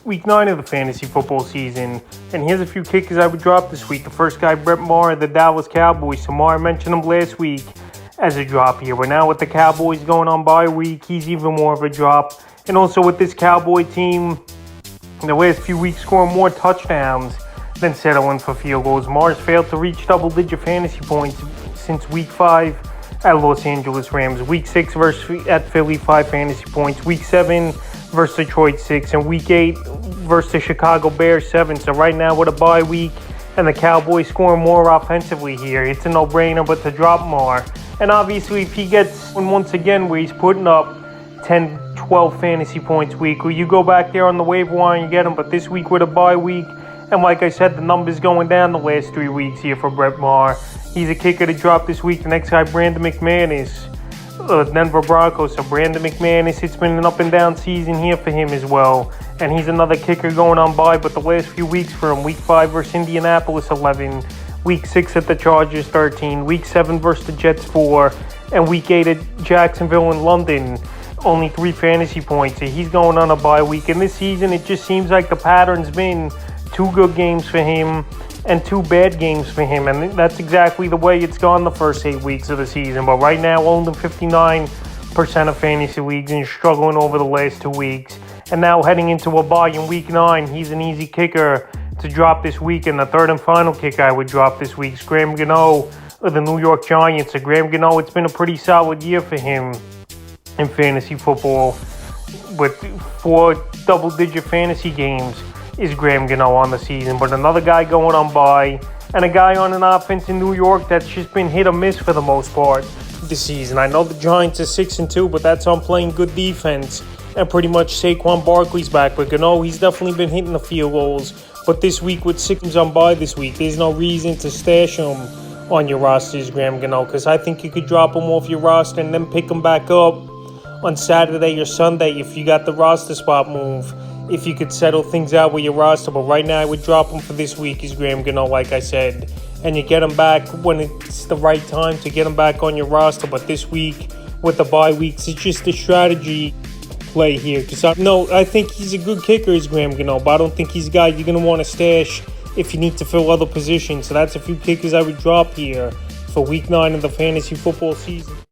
week 9 of the fantasy football season, and here's a few kickers I would drop this week. The first guy, Brett Maher, the Dallas Cowboys. So Maher mentioned him last week as a drop here, but now with the Cowboys going on bye week, he's even more of a drop. And also with this Cowboy team, in the last few weeks scoring more touchdowns than settling for field goals. Maher's failed to reach double-digit fantasy points since week 5 at Los Angeles Rams. Week 6 at Philly, 5 fantasy points. Week 7 versus Detroit, 6. And week 8 versus the Chicago Bears, 7. So right now with a bye week and the Cowboys scoring more offensively here, it's a no-brainer but to drop Maher. And obviously if he gets once again where he's putting up 10, 12 fantasy points week, or you go back there on the waiver wire and you get him, but this week with a bye week, and like I said, the numbers going down the last 3 weeks here for Brett Maher. He's a kicker to drop this week. The next guy, Brandon McManus, Denver Broncos. So Brandon McManus, it's been an up and down season here for him as well. And he's another kicker going on bye, but the last few weeks for him, week 5 versus Indianapolis, 11. Week 6 at the Chargers, 13. Week 7 versus the Jets, 4. And week 8 at Jacksonville and London, only 3 fantasy points. So he's going on a bye week. And this season, it just seems like the pattern's been 2 good games for him and 2 bad games for him. And that's exactly the way it's gone the first 8 weeks of the season. But right now, owned in 59% of fantasy leagues and struggling over the last 2 weeks. And now heading into a bye in week 9, he's an easy kicker to drop this week. And the third and final kicker I would drop this week is Graham Gano of the New York Giants. So Graham Gano, it's been a pretty solid year for him in fantasy football with 4 double-digit fantasy games is Graham Gano on the season. But another guy going on bye, and a guy on an offense in New York that's just been hit or miss for the most part this season. I know the Giants are 6-2, but that's on playing good defense. And pretty much Saquon Barkley's back. But Gano, he's definitely been hitting the field goals. But this week with 6 on bye this week, there's no reason to stash him on your rosters, Graham Gano, because I think you could drop him off your roster and then pick him back up on Saturday or Sunday if you got the roster spot move, if you could settle things out with your roster. But right now I would drop him for this week is Graham Gano, like I said. And you get him back when it's the right time to get him back on your roster. But this week with the bye weeks, it's just a strategy play here. Because I think he's a good kicker is Graham Gano, but I don't think he's a guy you're going to want to stash if you need to fill other positions. So that's a few kickers I would drop here for week 9 of the fantasy football season.